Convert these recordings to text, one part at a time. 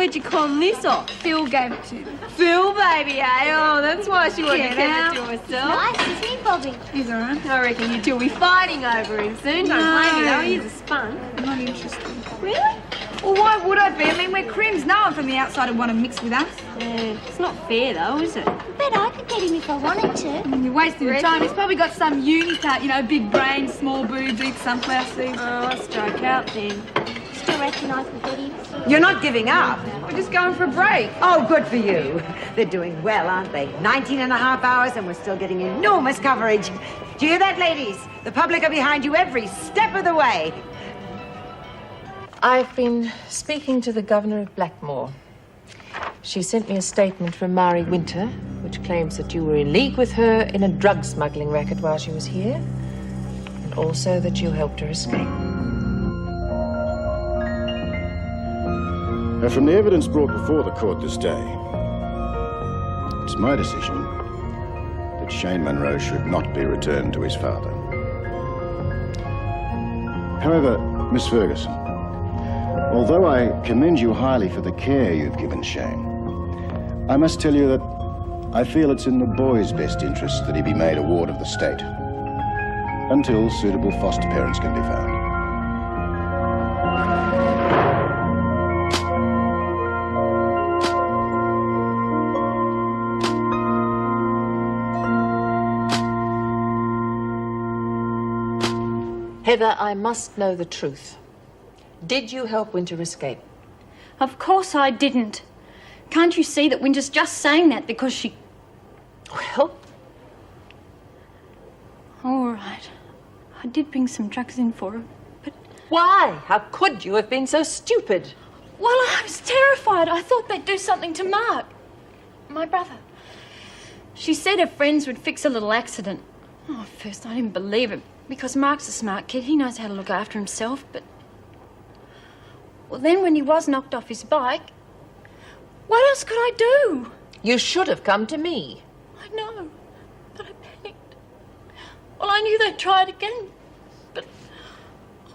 Where'd you con this off? Phil gave it to me. Phil, baby, eh? Oh, that's why she wanted to keep it to herself. Nice, isn't he, Bobby? He's all right. I reckon you two will be fighting over him soon. Don't blame me, though. He's a spun. I'm not interested. Really? Well, why would I be? I mean, we're crims. No one from the outside would want to mix with us. Yeah, it's not fair, though, is it? I bet I could get him if I wanted to. You're wasting your time. He's probably got some uni cut, you know, big brain, small boobs, eat sunflower seeds. Oh, I stroke out then. Still reckon I could get him. You're not giving up. We're just going for a break. Oh, good for you. They're doing well, aren't they? 19 and a half hours and we're still getting enormous coverage. Do you hear that, ladies? The public are behind you every step of the way. I've been speaking to the Governor of Blackmore. She sent me a statement from Mari Winter, which claims that you were in league with her in a drug smuggling racket while she was here, and also that you helped her escape. Now, from the evidence brought before the court this day, it's my decision that Shane Munro should not be returned to his father. However, Miss Ferguson, although I commend you highly for the care you've given Shane, I must tell you that I feel it's in the boy's best interest that he be made a ward of the state until suitable foster parents can be found. Heather, I must know the truth. Did you help Winter escape? Of course I didn't. Can't you see that Winter's just saying that because she... Well... All right. I did bring some drugs in for her, but... Why? How could you have been so stupid? Well, I was terrified. I thought they'd do something to Mark, my brother. She said her friends would fix a little accident. Oh, at first I didn't believe it, because Mark's a smart kid. He knows how to look after himself, but... Well, then when he was knocked off his bike, what else could I do? You should have come to me. I know, but I panicked. Well, I knew they'd try it again, but...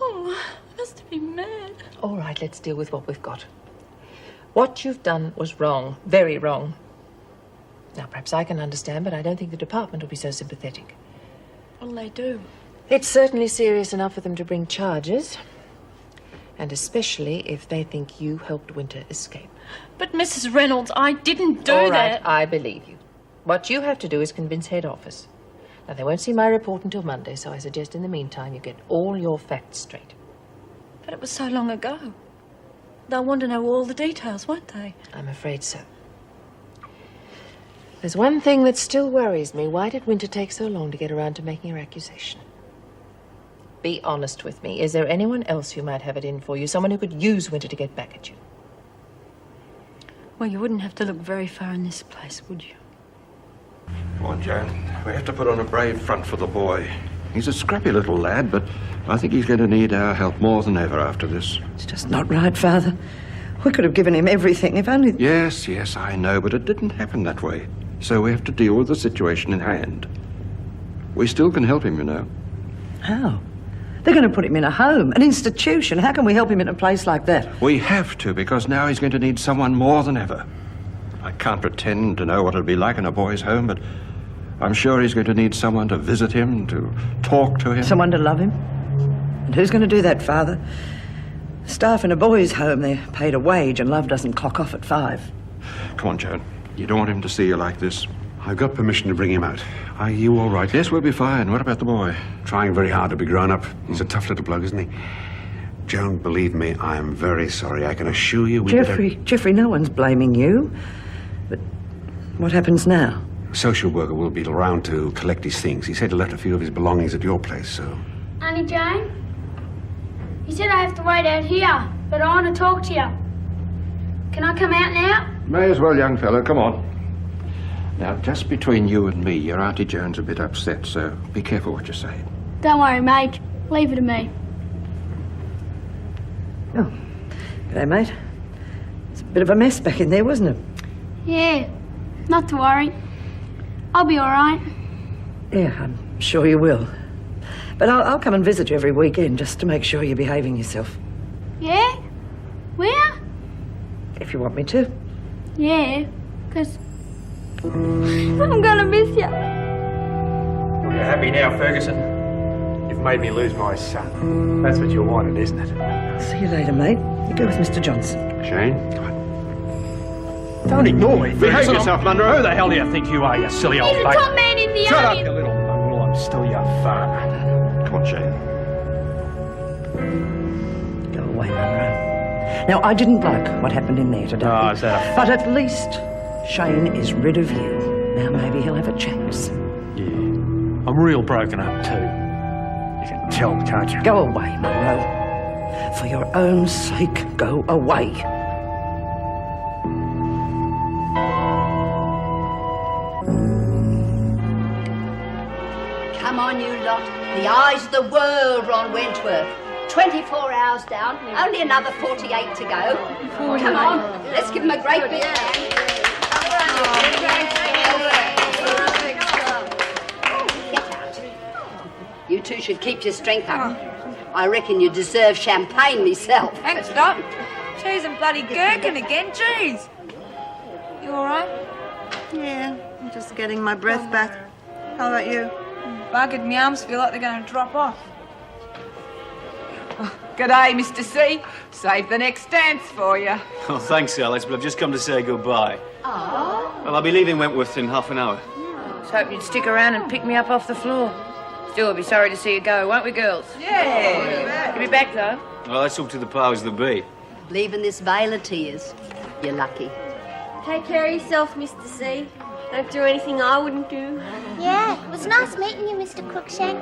Oh, I must have been mad. All right, let's deal with what we've got. What you've done was wrong, very wrong. Now, perhaps I can understand, but I don't think the department will be so sympathetic. What'll they do? It's certainly serious enough for them to bring charges. And especially if they think you helped Winter escape. But, Mrs. Reynolds, I didn't do All that. right, I believe you. What you have to do is convince head office. Now, they won't see my report until Monday, so I suggest in the meantime you get all your facts straight. But it was so long ago. They'll want to know all the details, won't they? I'm afraid so. There's one thing that still worries me. Why did Winter take so long to get around to making her accusation? Be honest with me. Is there anyone else who might have it in for you? Someone who could use Winter to get back at you? Well, you wouldn't have to look very far in this place, would you? Come on, Joan. We have to put on a brave front for the boy. He's a scrappy little lad, but I think he's going to need our help more than ever after this. It's just not right, Father. We could have given him everything, if only... Yes, I know, but it didn't happen that way. So we have to deal with the situation in hand. We still can help him, you know. How? They're going to put him in a home, an institution. How can we help him in a place like that? We have to, because now he's going to need someone more than ever. I can't pretend to know what it'll be like in a boy's home, but I'm sure he's going to need someone to visit him, to talk to him. Someone to love him? And who's going to do that, Father? Staff in a boys' home, they're paid a wage and love doesn't clock off at 5. Come on, Joan. You don't want him to see you like this. I've got permission to bring him out. Are you all right? Yes, we'll be fine. What about the boy? Trying very hard to be grown up. He's a tough little bloke, isn't he? Joan, believe me, I am very sorry. I can assure you we Jeffrey, no one's blaming you. But what happens now? A social worker will be around to collect his things. He said he left a few of his belongings at your place, so... Auntie Jane? You said I have to wait out here, but I want to talk to you. Can I come out now? May as well, young fellow. Come on. Now, just between you and me, your Auntie Joan's a bit upset, so be careful what you say. Don't worry, mate. Leave it to me. Oh, g'day, mate. It's a bit of a mess back in there, wasn't it? Yeah, not to worry. I'll be all right. Yeah, I'm sure you will. But I'll come and visit you every weekend just to make sure you're behaving yourself. Yeah? Where? if you want me to. Yeah, because I'm gonna miss you. Well, you're happy now, Ferguson? You've made me lose my son. That's what you wanted, isn't it? See you later, mate. You go with Mr. Johnson. Shane? Don't ignore me. Behave Ferguson. yourself, Munro. Who the hell do you think you are, you silly old He's the bait? top man in the Shut army. up, you little mongrel. I'm still your father. Come on, Shane. Go away, Munro. Now, I didn't like what happened in there today. Oh, is that a... But at least Shane is rid of you. Now maybe he'll have a chance. Yeah. I'm real broken up, too. You can tell, can't you? Go away, Munro. For your own sake, go away. Come on, you lot. The eyes of the world are on Wentworth. 24 hours down, only another 48 to go. Come on, let's give them a great big hand. Get out. You two should keep your strength up. I reckon you deserve champagne myself. Thanks, Doc. Cheese and bloody gherkin again, jeez. You all right? Yeah, I'm just getting my breath back. How about you? Buggered, my arms feel like they're going to drop off. Oh, g'day, Mr. C. Save the next dance for you. Oh, thanks, Alice, but I've just come to say goodbye. Oh. Well, I'll be leaving Wentworth in half an hour. I was hoping you'd stick around and pick me up off the floor. Still, we'll be sorry to see you go, won't we, girls? Yeah. You'll be back, though. Well, that's up to the powers that be. Leaving this veil of tears. You're lucky. Take care of yourself, Mr. C. Don't do anything I wouldn't do. Yeah, it was nice meeting you, Mr. Crookshank.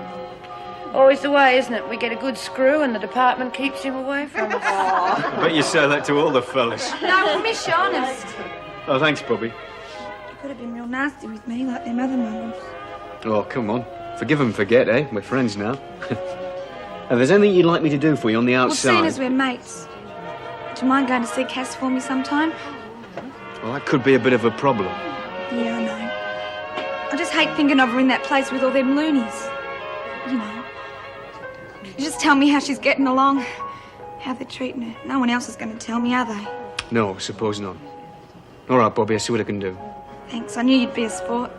Always the way, isn't it? We get a good screw and the department keeps him away from us. I bet you say that to all the fellas. No, Miss, honest. Oh, thanks, Bobby. You could have been real nasty with me like them other mums. Oh, come on. Forgive and forget, eh? We're friends now. If there's anything you'd like me to do for you on the outside... Well, seeing as we're mates, do you mind going to see Cass for me sometime? Well, that could be a bit of a problem. Yeah, I know. I just hate thinking of her in that place with all them loonies. You know. You just tell me how she's getting along, how they're treating her. No one else is going to tell me, are they? No, I suppose not. All right, Bobby, I see what I can do. Thanks, I knew you'd be a sport.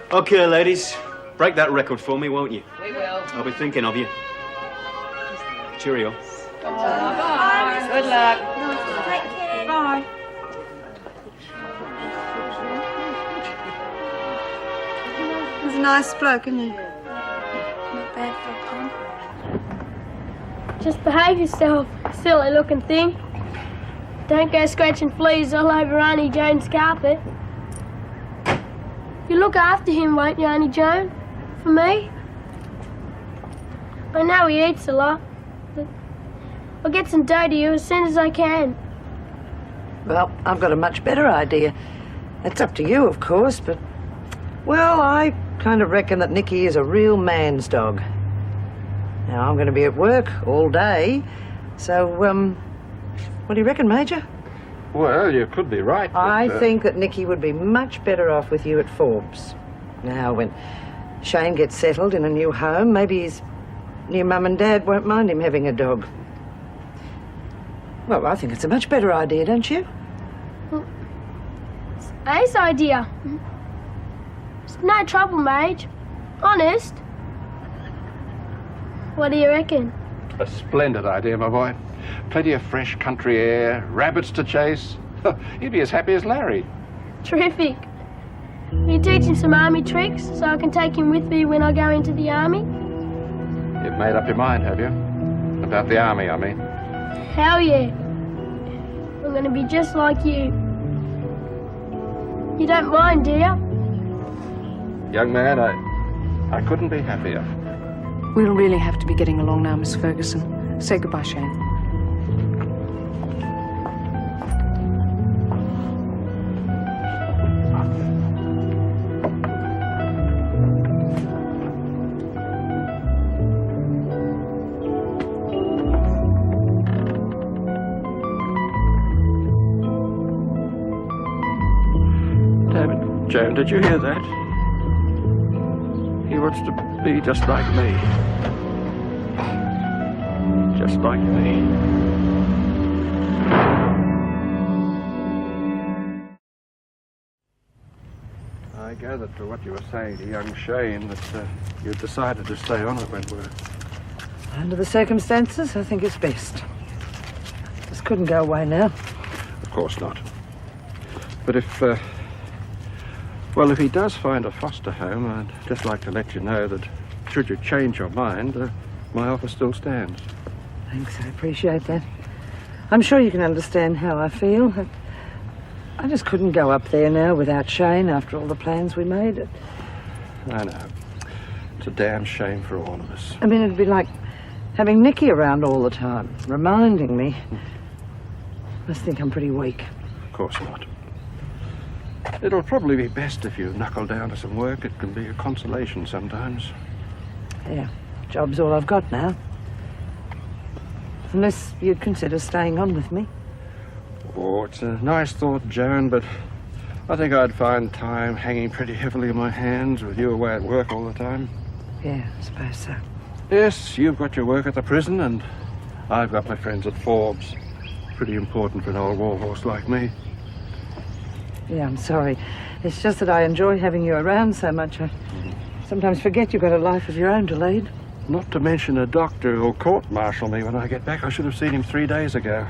OK, ladies. Break that record for me, won't you? We will. I'll be thinking of you. Cheerio. Bye. Good luck. Take care. Bye. He's a nice bloke, isn't he? Not bad for a pun. Just behave yourself, silly looking thing. Don't go scratching fleas all over Auntie Joan's carpet. You look after him, won't you, Auntie Joan? For me? I know he eats a lot, but I'll get some dough to you as soon as I can. Well, I've got a much better idea. It's up to you, of course, but... Well, I kind of reckon that Nikki is a real man's dog. Now, I'm going to be at work all day, so, what do you reckon, Major? Well, you could be right. But, I think that Nikki would be much better off with you at Forbes. Now, when Shane gets settled in a new home, maybe his new mum and dad won't mind him having a dog. Well, I think it's a much better idea, don't you? It's Ace idea. It's no trouble, Mage. Honest. What do you reckon? A splendid idea, my boy. Plenty of fresh country air, rabbits to chase. You'd be as happy as Larry. Terrific. You teach him some army tricks so I can take him with me when I go into the army? You've made up your mind, have you? About the army, I mean. Hell yeah. I'm going to be just like you. You don't mind, do you? Young man, I couldn't be happier. We'll really have to be getting along now, Miss Ferguson. Say goodbye, Shane. Joan, did you hear that? He wants to be just like me. Just like me. gathered from what you were saying to young Shane that you'd decided to stay on at Wentworth. Under the circumstances, I think it's best. Just couldn't go away now. Of course not. But if he does find a foster home, I'd just like to let you know that should you change your mind, my offer still stands. Thanks, I appreciate that. I'm sure you can understand how I feel. I just couldn't go up there now without Shane after all the plans we made. I know. It's a damn shame for all of us. I mean, it'd be like having Nikki around all the time, reminding me. Must think I'm pretty weak. Of course not. It'll probably be best if you knuckle down to some work. It can be a consolation sometimes. Yeah, job's all I've got now. Unless you'd consider staying on with me. Oh, it's a nice thought, Joan, but I think I'd find time hanging pretty heavily in my hands with you away at work all the time. Yeah, I suppose so. Yes, you've got your work at the prison, and I've got my friends at Forbes. Pretty important for an old warhorse like me. Yeah, I'm sorry. It's just that I enjoy having you around so much. I sometimes forget you've got a life of your own to lead. Not to mention a doctor who'll court-martial me when I get back. I should have seen him 3 days ago.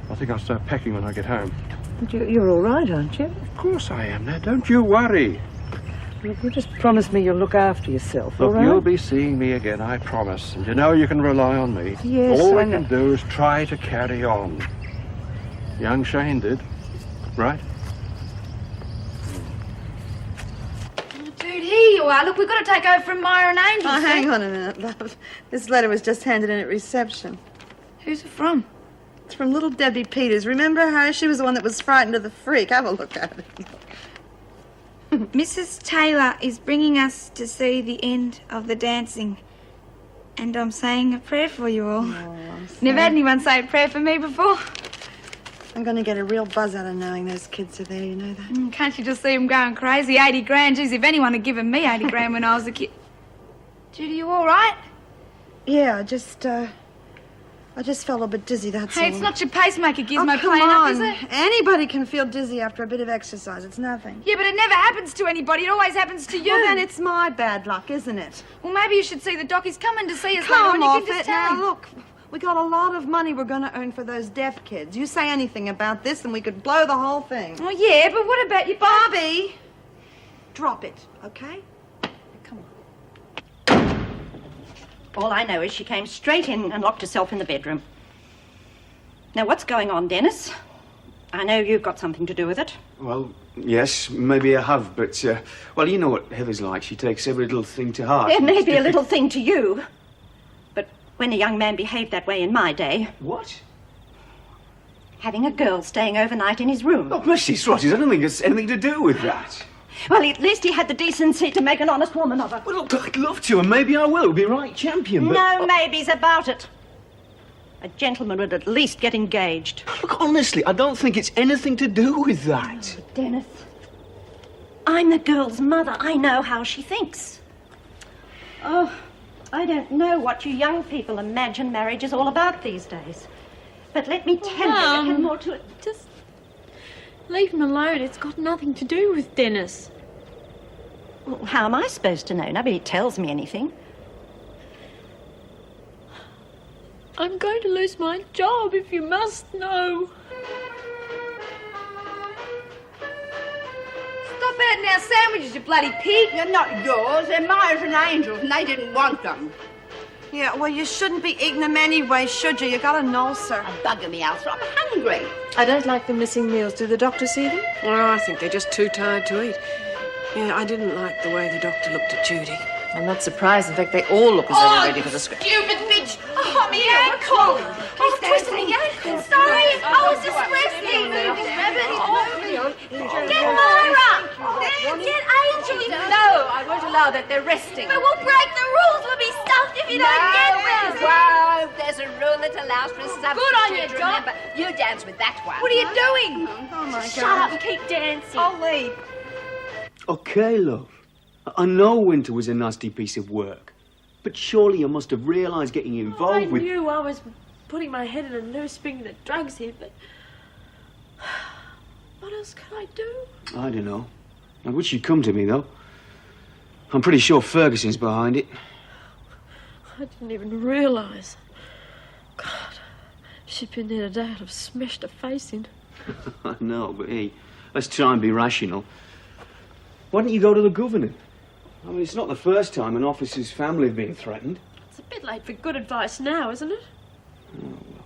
I think I'll start packing when I get home. But you're all right, aren't you? Of course I am. Now, don't you worry. Look, you just promise me you'll look after yourself, all Look, right? you'll be seeing me again, I promise. And you know you can rely on me. Yes, All I we know. can do is try to carry on. Young Shane did, right? Dude, here you are. Look, we've got to take over from Myra and Angel. Oh, hang on a minute, love. This letter was just handed in at reception. Who's it from? It's from little Debbie Peters. Remember her? She was the one that was frightened of the freak. Have a look at it. Mrs. Taylor is bringing us to see the end of the dancing. And I'm saying a prayer for you all. Never had anyone say a prayer for me before. I'm going to get a real buzz out of knowing those kids are there, you know that? Can't you just see them going crazy? 80 grand. Geez, if anyone had given me 80 grand when I was a kid. Judy, you all right? Yeah, I just felt a bit dizzy, that's all. Hey, it's not your pacemaker gizmo come playing on. up, is it? Anybody can feel dizzy after a bit of exercise. It's nothing. Yeah, but it never happens to anybody. It always happens to you. Well, then it's my bad luck, isn't it? Well, maybe you should see the doc. He's coming to see us later Come and you off can just it tell now. him. Look, we got a lot of money we're going to earn for those deaf kids. You say anything about this and we could blow the whole thing. Oh, yeah, but what about your... Bobby! Drop it, okay? Come on. All I know is she came straight in and locked herself in the bedroom. Now, what's going on, Dennis? I know you've got something to do with it. Well, yes, maybe I have, but, well, you know what Heather's like. She takes every little thing to heart. It may be a little thing to you, but when a young man behaved that way in my day... What? Having a girl staying overnight in his room. Oh, mercy, Swatties, I don't think it's anything to do with that. Well, at least he had the decency to make an honest woman of her. Well, look, I'd love to, and maybe I will. It'll be right champion, but... No maybes about it. A gentleman would at least get engaged. Look, honestly, I don't think it's anything to do with that. Oh, Dennis, I'm the girl's mother. I know how she thinks. Oh, I don't know what you young people imagine marriage is all about these days. But let me tell you, there can more to it. Just leave him alone. It's got nothing to do with Dennis. Well, how am I supposed to know? Nobody tells me anything. I'm going to lose my job, if you must know. Stop eating our sandwiches, you bloody pig. They're not yours. They're Myra's and Angel's, and they didn't want them. Yeah, well, you shouldn't be eating them anyway, should you? You got an ulcer. Bugging me out, I'm hungry. I don't like the missing meals. Did the doctor see them? Oh, I think they're just too tired to eat. Yeah, I didn't like the way the doctor looked at Judy. I'm not surprised. In fact, they all look as though they're ready for the script. Stupid bitch! Oh, my ankle! Oh, twisted my ankle. Sorry, I was just resting. Get Myra! Get Angel! No, I won't allow that. They're resting. But we'll break the rules. We'll be stuffed if you don't get them. Well, there's a rule that allows for a substitute. Good on you, Doc. Remember, you dance with that one. What are you doing? Oh, my God. Shut up and keep dancing. I'll leave. Okay, love. I know Winter was a nasty piece of work, but surely you must have realised getting involved with... I knew I was putting my head in a noose bringing the drugs here, but what else can I do? I don't know. I wish you'd come to me, though. I'm pretty sure Ferguson's behind it. I didn't even realise. God, if she'd been there today, I'd have smashed her face in. I know, but hey, let's try and be rational. Why don't you go to the governor? I mean, it's not the first time an officer's family have been threatened. It's a bit late for good advice now, isn't it? Oh, well.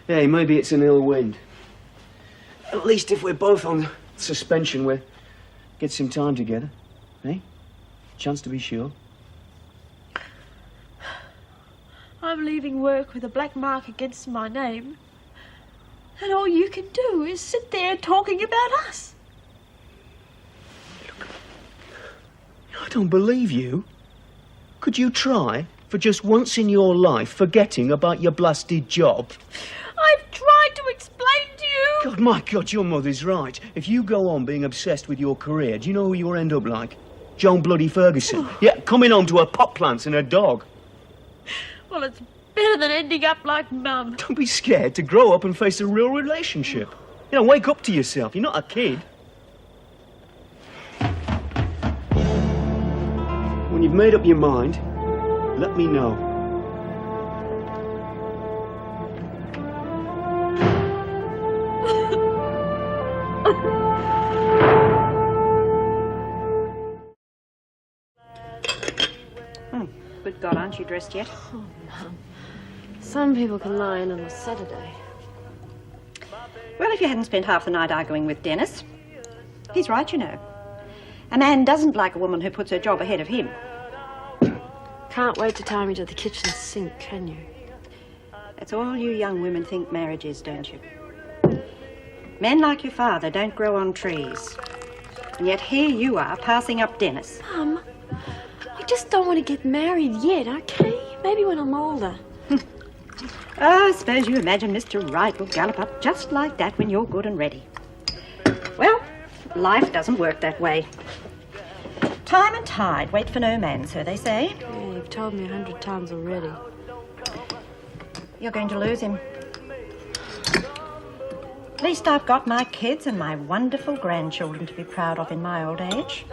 Hey, maybe it's an ill wind. At least if we're both on suspension, we'll get some time together. Eh? Chance to be sure. I'm leaving work with a black mark against my name. And all you can do is sit there talking about us. I don't believe you. Could you try, for just once in your life, forgetting about your blasted job? I've tried to explain to you. God, my God, your mother's right. If you go on being obsessed with your career, do you know who you'll end up like? Joan bloody Ferguson. Yeah, coming home to her pot plants and her dog. Well, it's better than ending up like Mum. Don't be scared to grow up and face a real relationship. You know, wake up to yourself. You're not a kid. When you've made up your mind, let me know. Good God, aren't you dressed yet? Oh, Mum. Some people can lie in on a Saturday. Well, if you hadn't spent half the night arguing with Dennis. He's right, you know. A man doesn't like a woman who puts her job ahead of him. Can't wait to tie me to the kitchen sink, can you? That's all you young women think marriage is, don't you? Men like your father don't grow on trees. And yet here you are, passing up Dennis. Mum, I just don't want to get married yet, okay? Maybe when I'm older. Oh, I suppose you imagine Mr. Wright will gallop up just like that when you're good and ready. Well, life doesn't work that way. Time and tide wait for no man, so they say. Yeah, you've told me 100 times already. You're going to lose him. At least I've got my kids and my wonderful grandchildren to be proud of in my old age.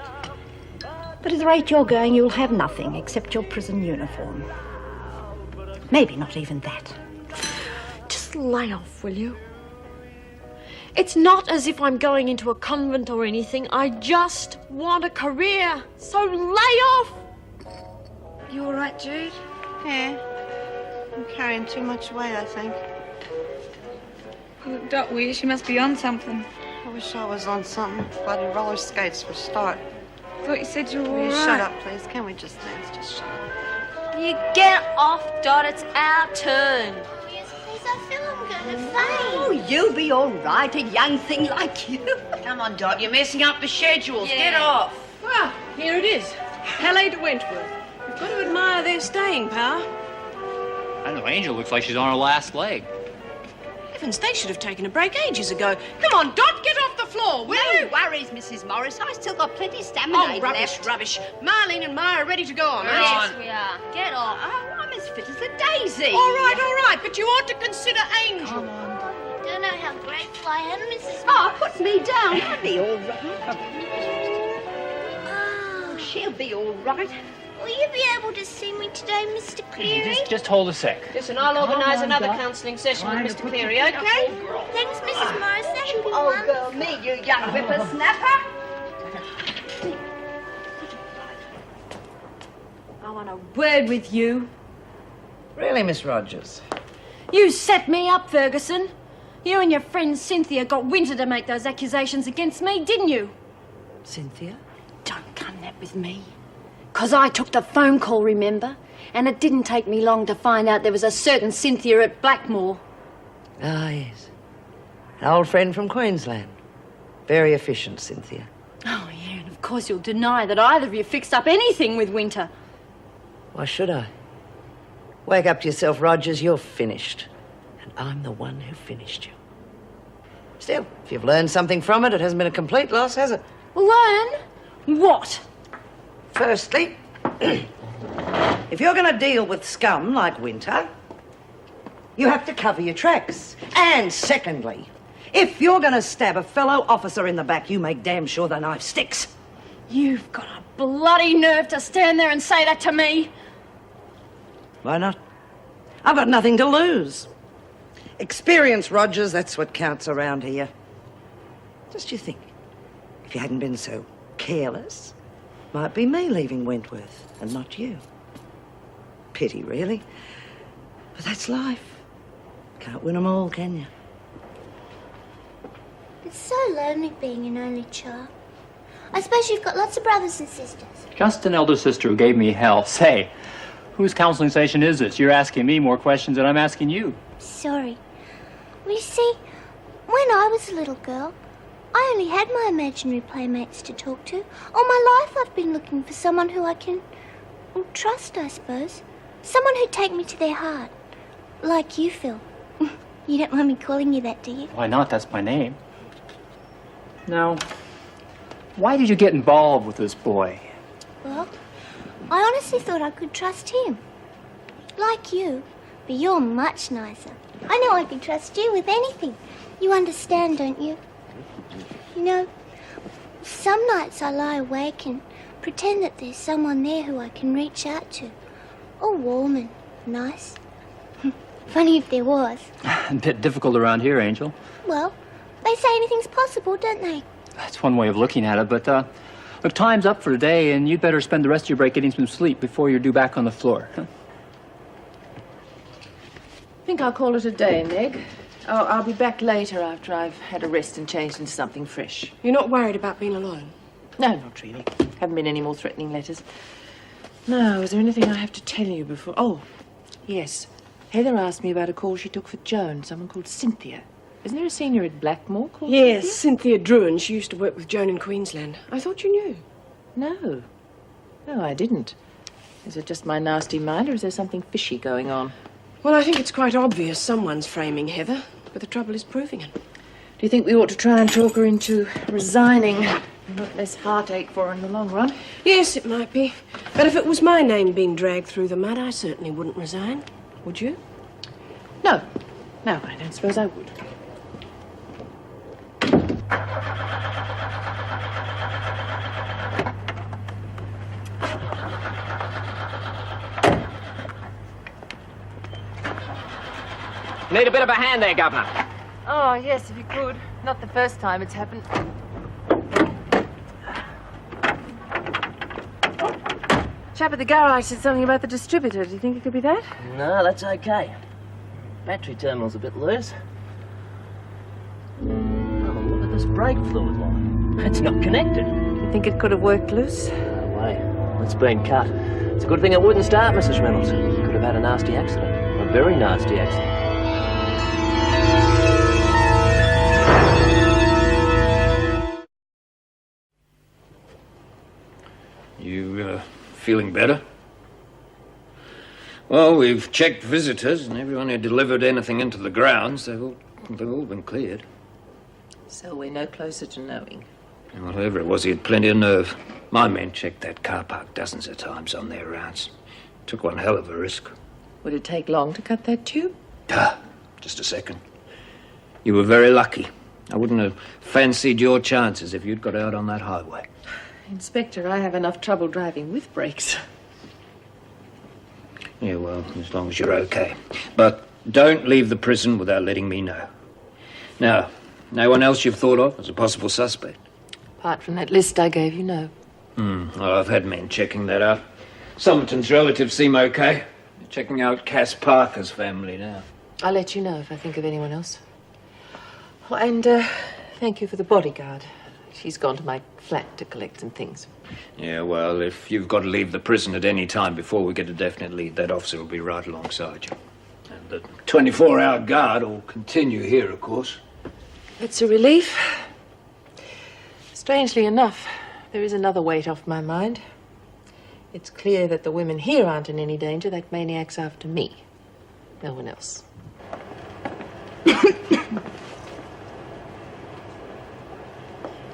But at the rate you're going, you'll have nothing except your prison uniform. Maybe not even that. Just lay off, will you? It's not as if I'm going into a convent or anything. I just want a career. So lay off. You all right, Jude? Yeah. I'm carrying too much weight, I think. You look dot weird. She must be on something. I wish I was on something. Bloody roller skates for a start. I thought you said you were Will all you right. shut up, please? Can we just dance? Just shut up. You get off, Dot. It's our turn. Yes, please, I feel I'm going to faint. Oh, you'll be all right, a young thing like you. Come on, Dot, you're messing up the schedules. Get off. Well, here it is. Calais to Wentworth. You've got to admire their staying power. I don't know, Angel looks like she's on her last leg. Heavens, they should have taken a break ages ago. Come on, Dot, get off the floor, will you? No worries, Mrs. Morris. I still got plenty stamina Oh, rubbish, left. rubbish. Marlene and Ma are ready to go on, Yes, aren't you? we are. Get off. Oh, I'm as fit as a daisy. All right, but you ought to consider Angel. I don't know how grateful I am, Mrs. Oh, put me down. I'll be all right. Oh, she'll be all right. Will you be able to see me today, Mr. Cleary? Just hold a sec. Listen, I'll organise another counselling session with Mr. Cleary, okay? Thanks, Mrs. Morris. That'll be Oh, one. girl, me, you young whippersnapper. I want a word with you. Really, Miss Rogers? You set me up, Ferguson. You and your friend Cynthia got Winter to make those accusations against me, didn't you? Cynthia? Don't come that with me. 'Cause I took the phone call, remember? And it didn't take me long to find out there was a certain Cynthia at Blackmore. Ah, yes. An old friend from Queensland. Very efficient, Cynthia. Oh, yeah, and of course you'll deny that either of you fixed up anything with Winter. Why should I? Wake up to yourself, Rogers. You're finished. And I'm the one who finished you. Still, if you've learned something from it, it hasn't been a complete loss, has it? Learn? What? Firstly, if you're going to deal with scum like Winter, you have to cover your tracks. And secondly, If you're going to stab a fellow officer in the back, you make damn sure the knife sticks. You've got a bloody nerve to stand there and say that to me. Why not? I've got nothing to lose. Experience, Rogers, that's what counts around here. Just you think, if you hadn't been so careless, might be me leaving Wentworth and not you. Pity, really. But that's life. Can't win 'em all, can you? It's so lonely being an only child. I suppose you've got lots of brothers and sisters. Just an elder sister who gave me hell. Say, whose counseling station is this? You're asking me more questions than I'm asking you. Sorry. Well, you see, when I was a little girl, I only had my imaginary playmates to talk to. All my life I've been looking for someone who I can trust, I suppose. Someone who'd take me to their heart. Like you, Phil. You don't mind me calling you that, do you? Why not? That's my name. Now, why did you get involved with this boy? Well, I honestly thought I could trust him. Like you, but you're much nicer. I know I can trust you with anything. You understand, don't you? You know, some nights I lie awake and pretend that there's someone there who I can reach out to. All warm and nice. Funny if there was. A bit difficult around here, Angel. Well, they say anything's possible, don't they? That's one way of looking at it, but, look, time's up for today, and you'd better spend the rest of your break getting some sleep before you're due back on the floor. I think I'll call it a day, Meg. Oh, I'll be back later after I've had a rest and changed into something fresh. You're not worried about being alone? No, not really. Haven't been any more threatening letters. No, is there anything I have to tell you before? Oh, yes. Heather asked me about a call she took for Joan, someone called Cynthia. Isn't there a senior at Blackmore called Yes, Cynthia? Cynthia Druin. She used to work with Joan in Queensland. I thought you knew. No. No, I didn't. Is it just my nasty mind, or is there something fishy going on? Well, I think it's quite obvious someone's framing Heather, but the trouble is proving it. Do you think we ought to try and talk her into resigning? Not less heartache for her in the long run. Yes, it might be. But if it was my name being dragged through the mud, I certainly wouldn't resign. Would you? No. No, I don't suppose I would. Need a bit of a hand there, Governor. Oh, yes, if you could. Not the first time it's happened. Chap at the garage said something about the distributor. Do you think it could be that? No, that's okay. Battery terminal's a bit loose. Oh, look at this brake fluid line. It's not connected. You think it could have worked loose? No way. It's been cut. It's a good thing it wouldn't start, Mrs. Reynolds. Could have had a nasty accident. A very nasty accident. You, feeling better? Well, we've checked visitors, and everyone who delivered anything into the grounds, they've all been cleared. So we're no closer to knowing. And whatever it was, he had plenty of nerve. My men checked that car park dozens of times on their rounds. Took one hell of a risk. Would it take long to cut that tube? Just a second. You were very lucky. I wouldn't have fancied your chances if you'd got out on that highway. Inspector, I have enough trouble driving with brakes. Yeah, well, as long as you're okay. But don't leave the prison without letting me know. Now, no one else you've thought of as a possible suspect? Apart from that list I gave you, no. Well, I've had men checking that out. Somerton's relatives seem okay. They're checking out Cass Parker's family now. I'll let you know if I think of anyone else. Oh, and thank you for the bodyguard. She's gone to my flat to collect some things. Yeah, well, if you've got to leave the prison at any time before we get a definite lead, that officer will be right alongside you. And the 24-hour guard will continue here, of course. It's a relief. Strangely enough, there is another weight off my mind. It's clear that the women here aren't in any danger. That maniac's after me. No one else.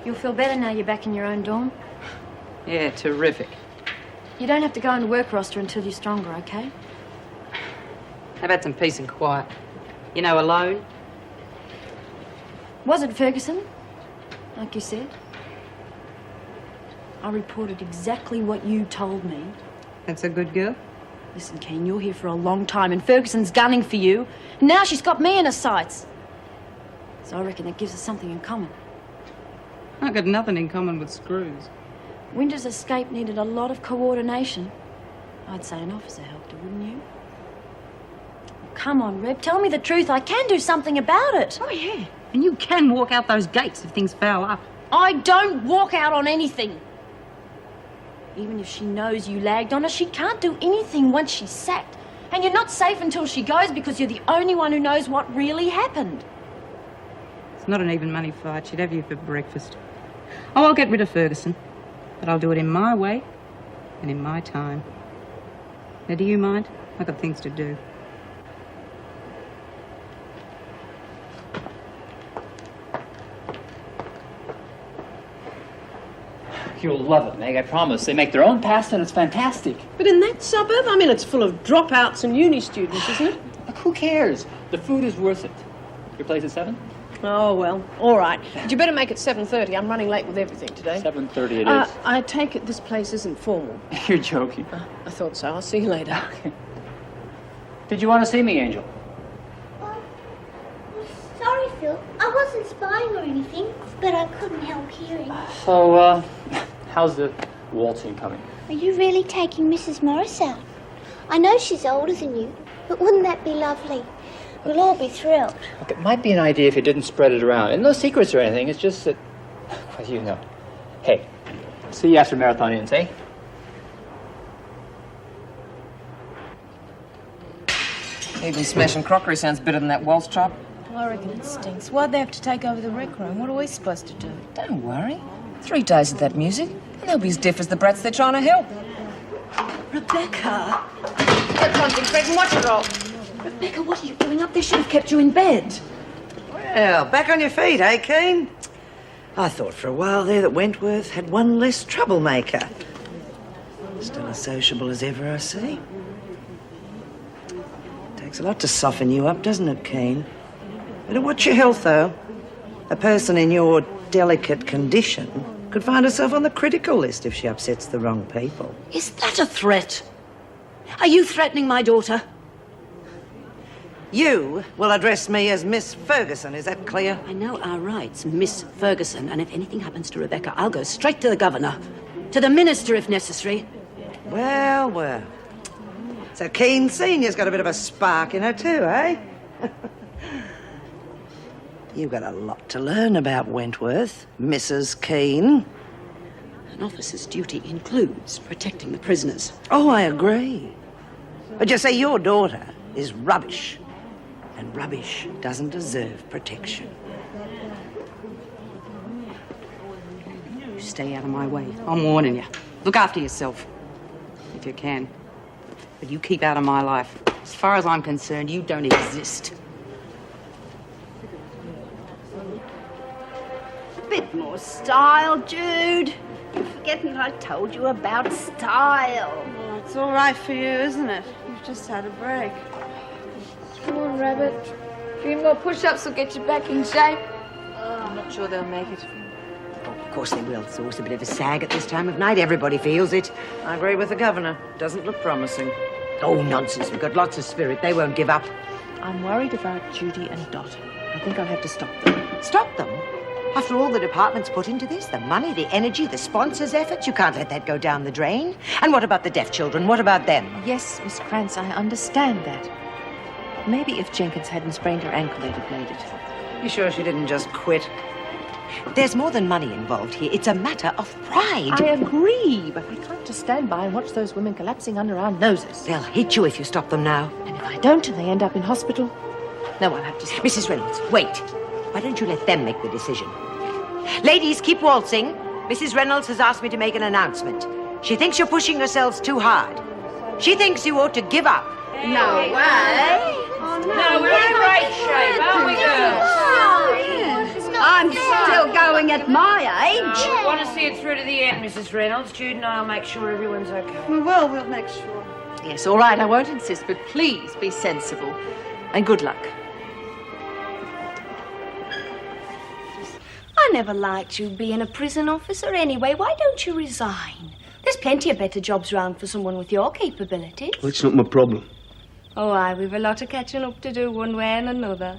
You'll feel better now you're back in your own dorm. Yeah, terrific. You don't have to go on the work roster until you're stronger, okay? How about some peace and quiet? You know, alone? Was it Ferguson? Like you said? I reported exactly what you told me. That's a good girl. Listen, Keane, you're here for a long time and Ferguson's gunning for you. And now she's got me in her sights. So I reckon that gives us something in common. I've got nothing in common with Screws. Winter's escape needed a lot of coordination. I'd say an officer helped her, wouldn't you? Come on, Reb, tell me the truth. I can do something about it. Oh, yeah. And you can walk out those gates if things foul up. I don't walk out on anything. Even if she knows you lagged on her, she can't do anything once she's sacked. And you're not safe until she goes because you're the only one who knows what really happened. It's not an even money fight. She'd have you for breakfast. Oh, I'll get rid of Ferguson. But I'll do it in my way and in my time. Now, do you mind? I've got things to do. You'll love it, Meg, I promise. They make their own pasta and it's fantastic. But in that suburb, I mean, it's full of dropouts and uni students, isn't it? Look, who cares? The food is worth it. Your place at 7? Oh, well, all right. But you better make it 7:30. I'm running late with everything today. 7:30 it is. I take it this place isn't formal. You're joking. I thought so. I'll see you later. Okay. Did you want to see me, Angel? Sorry, Phil. I wasn't spying or anything, but I couldn't help hearing. So, how's the waltzing coming? Are you really taking Mrs. Morris out? I know she's older than you, but wouldn't that be lovely? We'll all be thrilled. Look, it might be an idea if you didn't spread it around. And no secrets or anything, it's just that, well, you know. Hey, see you after Marathon Inns, eh? Even smashing crockery sounds better than that waltz chop. Well, I reckon it stinks. Why'd they have to take over the rec room? What are we supposed to do? Don't worry. 3 days of that music, and they'll be as deaf as the brats they're trying to help. Rebecca! Get something, Fred, and watch it all. Rebecca, what are you doing up there? Should have kept you in bed. Well, back on your feet, eh, Keane? I thought for a while there that Wentworth had one less troublemaker. Still as sociable as ever, I see. Takes a lot to soften you up, doesn't it, Keane? Better watch your health, though. A person in your delicate condition could find herself on the critical list if she upsets the wrong people. Is that a threat? Are you threatening my daughter? You will address me as Miss Ferguson, is that clear? I know our rights, Miss Ferguson, and if anything happens to Rebecca, I'll go straight to the governor. To the minister, if necessary. Well, well. So Keane Senior's got a bit of a spark in her too, eh? You've got a lot to learn about Wentworth, Mrs. Keane. An officer's duty includes protecting the prisoners. Oh, I agree. But you see, your daughter is rubbish. And rubbish doesn't deserve protection. You stay out of my way. I'm warning you. Look after yourself, if you can. But you keep out of my life. As far as I'm concerned, you don't exist. A bit more style, Jude. You're forgetting that I told you about style. Oh, it's all right for you, isn't it? You've just had a break. Come on, Rabbit. A few more push-ups will get you back in shape. I'm not sure they'll make it. Of course they will. It's always a bit of a sag at this time of night. Everybody feels it. I agree with the governor. Doesn't look promising. Oh, nonsense. We've got lots of spirit. They won't give up. I'm worried about Judy and Dot. I think I'll have to stop them. Stop them? After all the department's put into this, the money, the energy, the sponsors' efforts, you can't let that go down the drain. And what about the deaf children? What about them? Yes, Miss Krantz, I understand that. Maybe if Jenkins hadn't sprained her ankle, they'd have made it. You sure she didn't just quit? There's more than money involved here. It's a matter of pride. I agree, but I can't just stand by and watch those women collapsing under our noses. They'll hit you if you stop them now. And if I don't and they end up in hospital, no, I'll have to stop. Mrs. Reynolds, wait. Why don't you let them make the decision? Ladies, keep waltzing. Mrs. Reynolds has asked me to make an announcement. She thinks you're pushing yourselves too hard. She thinks you ought to give up. No way. No, we're in great shape, aren't we, girls? I'm still going at my age. I want to see it through to the end, Mrs. Reynolds. Jude and I'll make sure everyone's okay. We will. We'll make sure. Yes, all right, I won't insist, but please be sensible. And good luck. I never liked you being a prison officer anyway. Why don't you resign? There's plenty of better jobs around for someone with your capabilities. Well, it's not my problem. Oh, aye, we've a lot of catching up to do one way and another.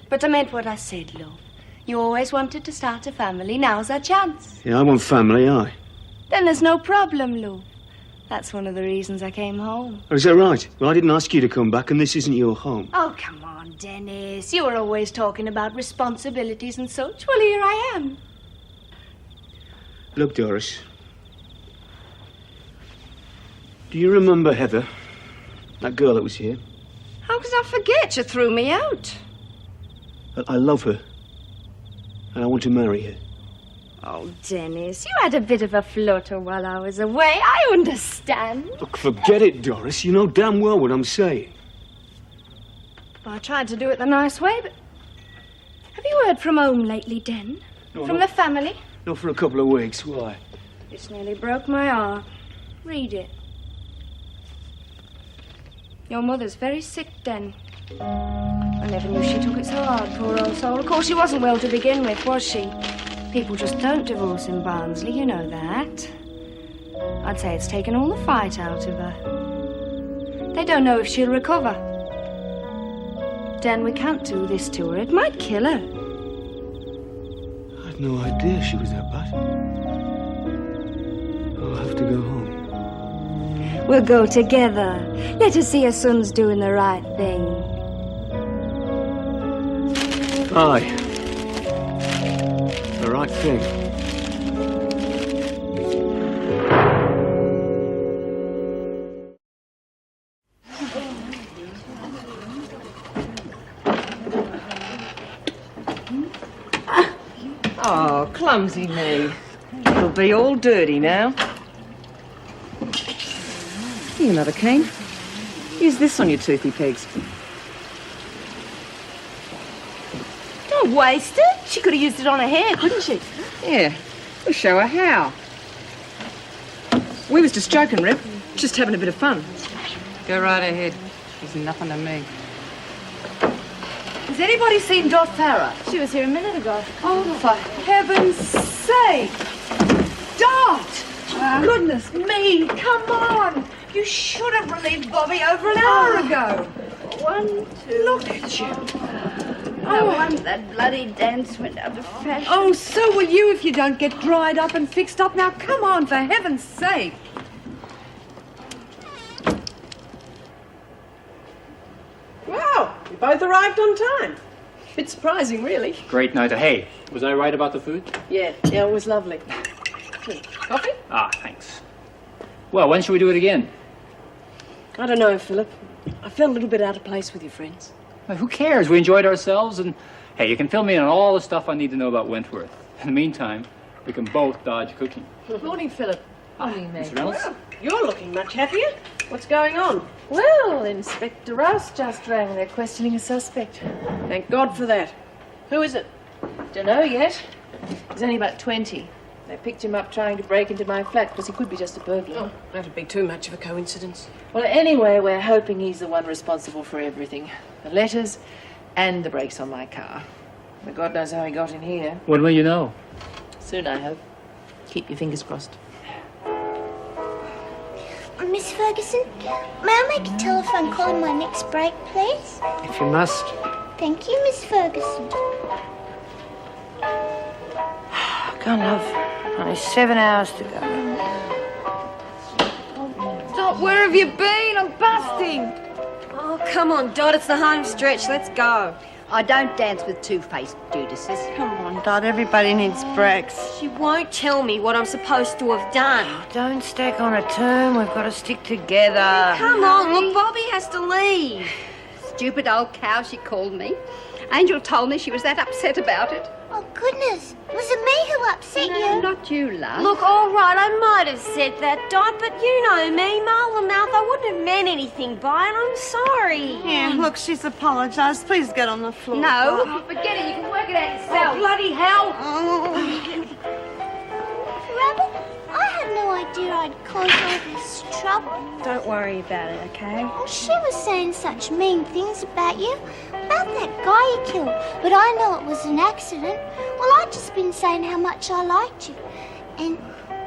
But I meant what I said, love. You always wanted to start a family. Now's our chance. Yeah, I want family, aye. Then there's no problem, love. That's one of the reasons I came home. Oh, is that right? Well, I didn't ask you to come back, and this isn't your home. Oh, come on, Dennis. You were always talking about responsibilities and such. Well, here I am. Look, Doris. Do you remember Heather? That girl that was here? How could I forget? You threw me out. I love her. And I want to marry her. Oh, Dennis, you had a bit of a flutter while I was away. I understand. Look, forget it, Doris. You know damn well what I'm saying. Well, I tried to do it the nice way, but... Have you heard from home lately, Den? No, from no. the family? Not for a couple of weeks. Why? It's nearly broke my heart. Read it. Your mother's very sick, Den. I never knew she took it so hard, poor old soul. Of course, she wasn't well to begin with, was she? People just don't divorce in Barnsley, you know that. I'd say it's taken all the fight out of her. They don't know if she'll recover. Den, we can't do this to her. It might kill her. I had no idea she was that bad. I'll have to go home. We'll go together. Let her see her son's doing the right thing. Aye. The right thing. Oh, clumsy me. It'll be all dirty now. Here, Mother Keen. Use this on your toothy pegs. Don't waste it. She could have used it on her hair, couldn't she? Yeah, we'll show her how. We was just joking, Rip. Just having a bit of fun. Go right ahead. There's nothing to me. Has anybody seen Dot Farah? She was here a minute ago. Oh, for heaven's sake! Dot! Goodness me, come on! You should have relieved Bobby over an hour ago. 1, 2... Look at you. No wonder that bloody dance went out of fashion. Oh, so will you if you don't get dried up and fixed up. Now, come on, for heaven's sake. Wow, you both arrived on time. Bit surprising, really. Great night. Hey, was I right about the food? Yeah, it was lovely. Coffee? Ah, thanks. Well, when should we do it again? I don't know, Philip. I felt a little bit out of place with your friends. Well, who cares? We enjoyed ourselves, and hey, you can fill me in on all the stuff I need to know about Wentworth. In the meantime, we can both dodge cooking. Morning, Philip. Morning, mate. Mr. Reynolds? Well, you're looking much happier. What's going on? Well, Inspector Rouse just rang. They're questioning a suspect. Thank God for that. Who is it? Don't know yet. He's only about 20. They picked him up trying to break into my flat because he could be just a burglar. Oh, that'd be too much of a coincidence. Well, anyway, we're hoping he's the one responsible for everything. The letters and the brakes on my car. But God knows how he got in here. When will you know? Soon, I hope. Keep your fingers crossed. Miss Ferguson, may I make a telephone call in my next break, please? If you must. Thank you, Miss Ferguson. Come on, love. Only 7 hours to go. Dot, where have you been? I'm busting. Oh, come on, Dot, it's the home stretch. Let's go. I don't dance with two-faced Judases. Come on, Dot. Everybody needs breaks. She won't tell me what I'm supposed to have done. Don't stack on a term. We've got to stick together. Come on, look, Bobby has to leave. Stupid old cow, she called me. Angel told me she was that upset about it. Oh, goodness. Was it me who upset No, you? not you, love. Look, all right, I might have said that, Dot, but you know me, mole the mouth. I wouldn't have meant anything by it. I'm sorry. Yeah, look, she's apologised. Please get on the floor. No. Oh, forget it. You can work it out yourself. Oh, bloody hell. Rabbit, I had no idea I'd cause all this trouble. Don't worry about it, okay? Well, she was saying such mean things about you, about that guy you killed. But I know it was an accident. Well, I'd just been saying how much I liked you. And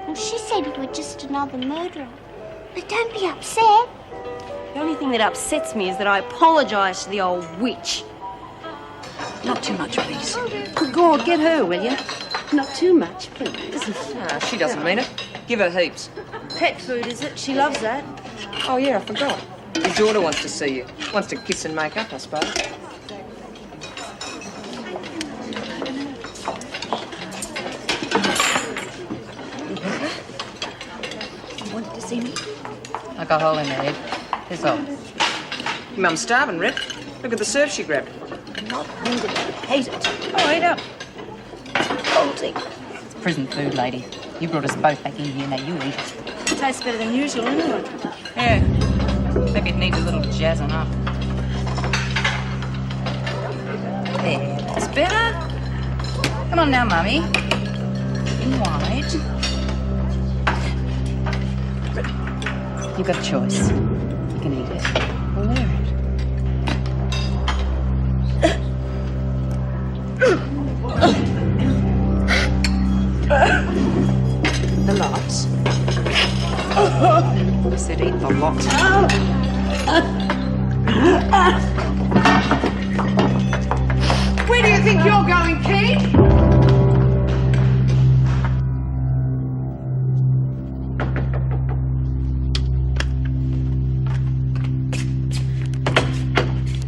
well, she said you were just another murderer. But don't be upset. The only thing that upsets me is that I apologise to the old witch. Not too much, please. Good God, get her, will you? Not too much, please. She doesn't mean it. Give her heaps. Pet food, is it? She loves that. Oh, yeah, I forgot. Your daughter wants to see you. Wants to kiss and make up, I suppose. You wanted to see me? Like a hole in the head. Piss off. Your mum's starving, Rip. Look at the surf she grabbed. I'm not hungry. I hate it. Oh, eat up. Bolty. It's prison food, lady. You brought us both back in here, now you eat it. It tastes better than usual, anyway. Yeah. Maybe it needs a little jazzing up. There, that's better. Come on now, Mummy. In wide. You've got a choice. You can eat it or wear it. The lots. I said eat the lot. Where do you think you're going, Kate?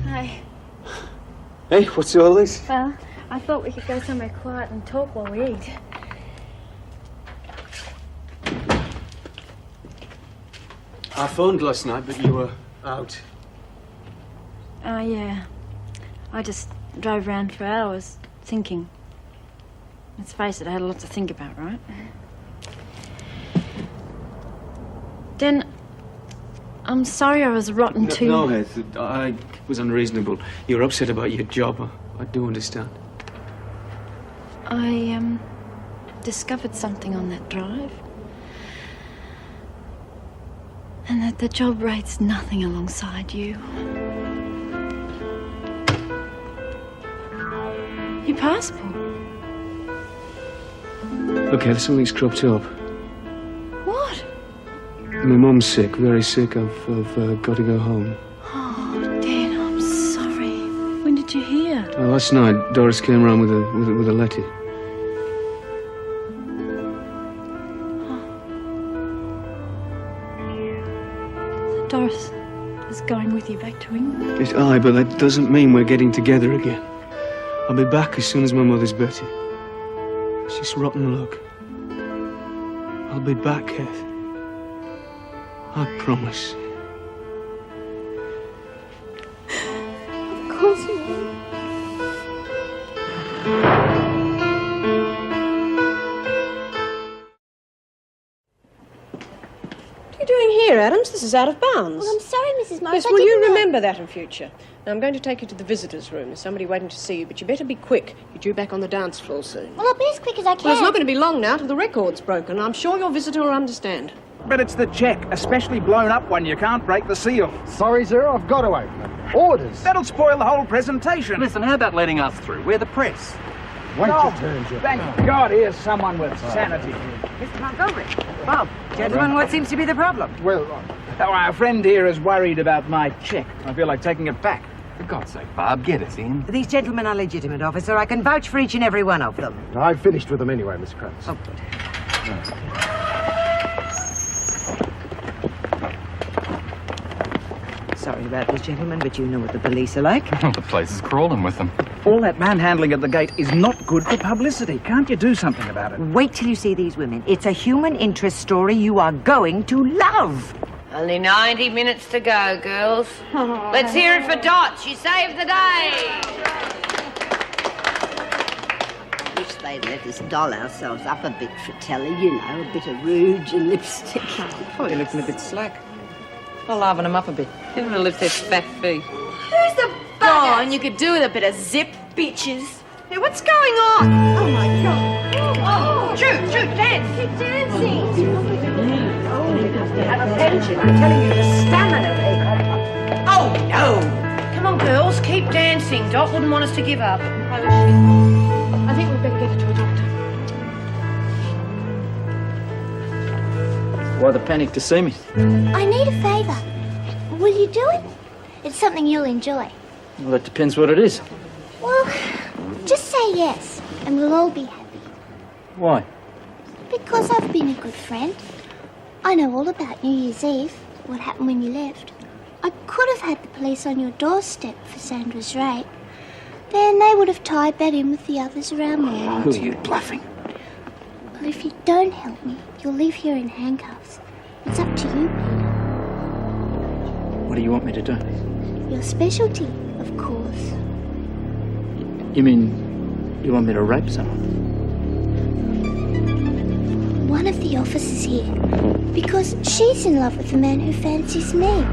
Hi. Hey, what's all this? Well, I thought we could go somewhere quiet and talk while we eat. I phoned last night, but you were out. Oh, yeah. I just drove around for hours thinking. Let's face it, I had a lot to think about, right? Den, I'm sorry I was rotten too. No, Heath, I was unreasonable. You were upset about your job. I do understand. I, discovered something on that drive. And that the job rates nothing alongside you. Your passport. Okay, something's cropped up. What? My mum's sick, very sick. I've got to go home. Oh, Dan, I'm sorry. When did you hear? Last night, Doris came round with a letter. Doris is going with you back to England. Yes, aye, but that doesn't mean we're getting together again. I'll be back as soon as my mother's better. It's just rotten luck. I'll be back, Heath. I promise. Of course you will. What are you doing here, Adams? This is out of bounds. Well, I'm sorry, Mrs. Morris. Yes, I will you didn't know- remember that in future? Now, I'm going to take you to the visitors' room. There's somebody waiting to see you, but you better be quick. You're due back on the dance floor soon. Well, I'll be as quick as I can. Well, it's not going to be long now till the record's broken. I'm sure your visitor will understand. But it's the check, especially blown up one. You can't break the seal. Sorry, sir, I've got to open it. Orders. That'll spoil the whole presentation. Listen, how about letting us through? We're the press. Wait Oh, your turn, Jeff. thank God here's someone with sanity. Mr. Montgomery. Bob, gentlemen, what seems to be the problem? Well, our friend here is worried about my check. I feel like taking it back. for God's sake, Bob, get us in. These gentlemen are legitimate, officer. I can vouch for each and every one of them. I've finished with them anyway, Miss Krantz. Oh, good. Sorry about this, gentlemen, but you know what the police are like. The place is crawling with them. All that manhandling at the gate is not good for publicity. Can't you do something about it? Wait till you see these women. It's a human interest story you are going to love. Only 90 minutes to go, girls. Let's hear it for Dot. She saved the day. Wish they'd let us doll ourselves up a bit for telly, you know, a bit of rouge and lipstick. Probably looking a bit slack. I'll liven them up a bit. Give them to lift their fat feet. Who's the bugger? Oh, and you could do with a bit of zip, bitches. Hey, what's going on? Oh, my God. Oh, shoot, dance. Keep dancing. Have attention. I'm telling you, the stamina they have. Oh, no. Come on, girls, keep dancing. Dot wouldn't want us to give up. I think we'd better get her to a doctor. Why the panic to see me? I need a favour. Will you do it? It's something you'll enjoy. Well, that depends what it is. Well, just say yes, and we'll all be happy. Why? Because I've been a good friend. I know all about New Year's Eve, what happened when you left. I could have had the police on your doorstep for Sandra's rape. Then they would have tied that in with the others around me. Who are you bluffing? Well, if you don't help me, you'll leave here in handcuffs. It's up to you, Peter. What do you want me to do? Your specialty, of course. You mean you want me to rape someone? One of the officers here. Because she's in love with the man who fancies me.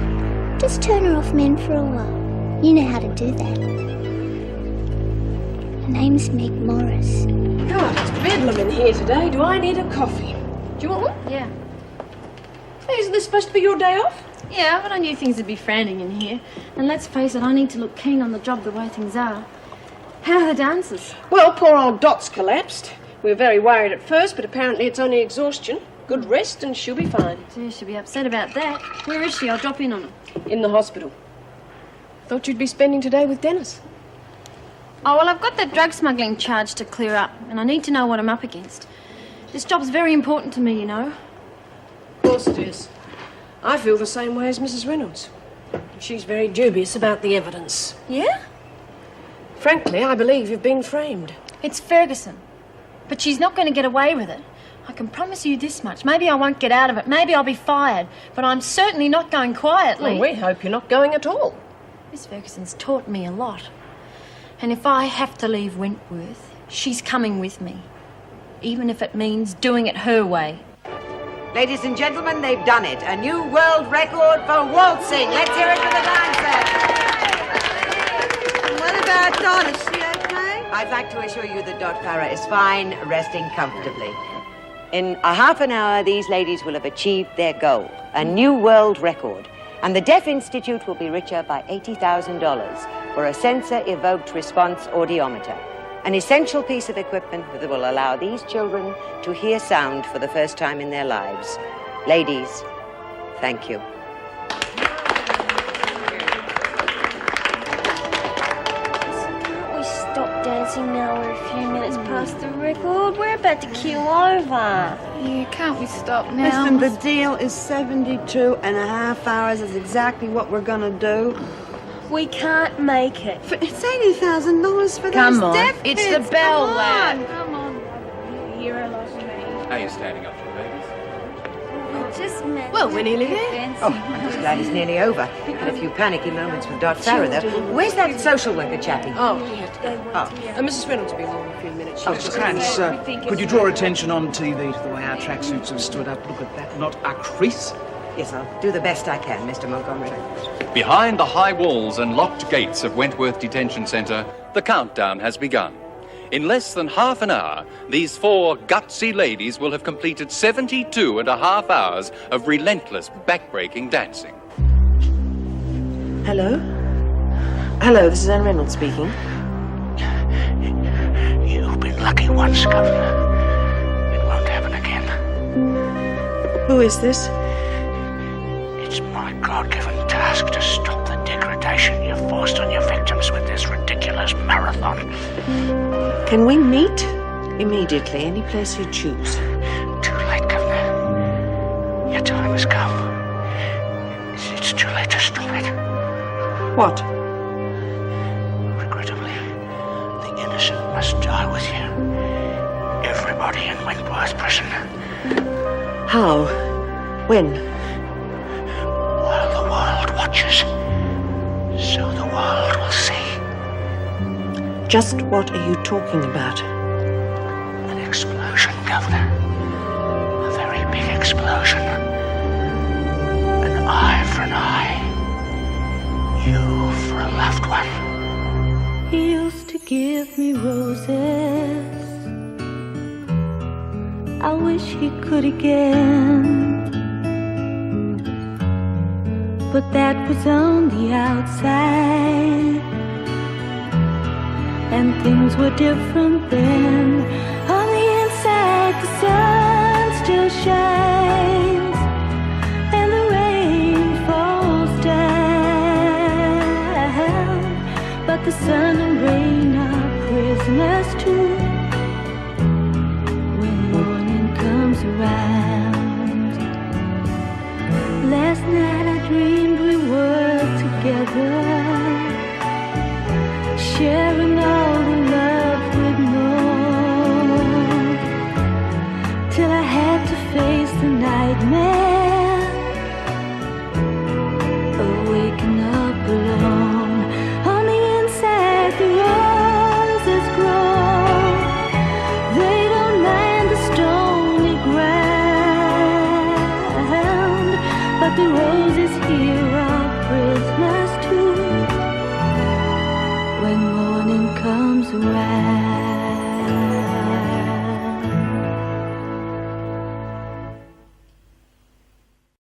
Just turn her off men for a while. You know how to do that. Her name's Meg Morris. God, it's bedlam in here today. Do I need a coffee? Do you want one? Yeah. Hey, isn't this supposed to be your day off? Yeah, but I knew things would be frantic in here. And let's face it, I need to look keen on the job the way things are. How are the dancers? Well, poor old Dot's collapsed. We were very worried at first, but apparently it's only exhaustion. Good rest and she'll be fine. Gee, she'll be upset about that. Where is she? I'll drop in on her. In the hospital. Thought you'd be spending today with Dennis. Oh, well, I've got that drug smuggling charge to clear up, and I need to know what I'm up against. This job's very important to me, you know. Of course it is. I feel the same way as Mrs. Reynolds. She's very dubious about the evidence. Yeah? Frankly, I believe you've been framed. It's Ferguson. But she's not going to get away with it. I can promise you this much. Maybe I won't get out of it. Maybe I'll be fired. But I'm certainly not going quietly. Well, we hope you're not going at all. Miss Ferguson's taught me a lot. And if I have to leave Wentworth, she's coming with me. Even if it means doing it her way. Ladies and gentlemen, they've done it. A new world record for waltzing. Let's hear it for the dancers. What about Dot? Is she okay? I'd like to assure you that Dot Farah is fine, resting comfortably. In a half an hour, these ladies will have achieved their goal, a new world record. And the Deaf Institute will be richer by $80,000 for a sensor-evoked response audiometer, an essential piece of equipment that will allow these children to hear sound for the first time in their lives. Ladies, thank you. Can't we stop dancing now? We're a few minutes past the record. We're about to keel over. Yeah, can't we stop now? Listen, the deal is 72 and a half hours. Is exactly what we're gonna do. We can't make it. It's $80,000 for Come those on, deaf it's kids. the bell, Come lad. on. Come on, you're a lot of me. How are you standing up to the babies? Just met. Well, we're nearly there. Oh, I'm just glad it's nearly over. Had a few panicky moments with Dot Farah, though. Where's that social worker chappie? Oh, he had to go. Oh. Mrs. Reynolds will be along in a few minutes. Krantz, could you draw attention on TV to the way our tracksuits have stood up? Look at that, not a crease. Yes, I'll do the best I can, Mr. Montgomery. Behind the high walls and locked gates of Wentworth Detention Centre, the countdown has begun. In less than half an hour, these four gutsy ladies will have completed 72 and a half hours of relentless, back-breaking dancing. Hello? Hello, this is Anne Reynolds speaking. You've been lucky once, Governor. It won't happen again. Who is this? It's my God-given task to stop the degradation you've forced on your victims with this ridiculous marathon. Can we meet? Immediately, any place you choose. Too late, Governor. Your time has come. It's too late to stop it. What? Regrettably, the innocent must die with you. Everybody in Wentworth Prison. How? When? While the world watches, so the world will see. Just what are you talking about? An explosion, Governor. A very big explosion. An eye for an eye. You for a loved one. He used to give me roses I wish he could again. But that was on the outside, and things were different then.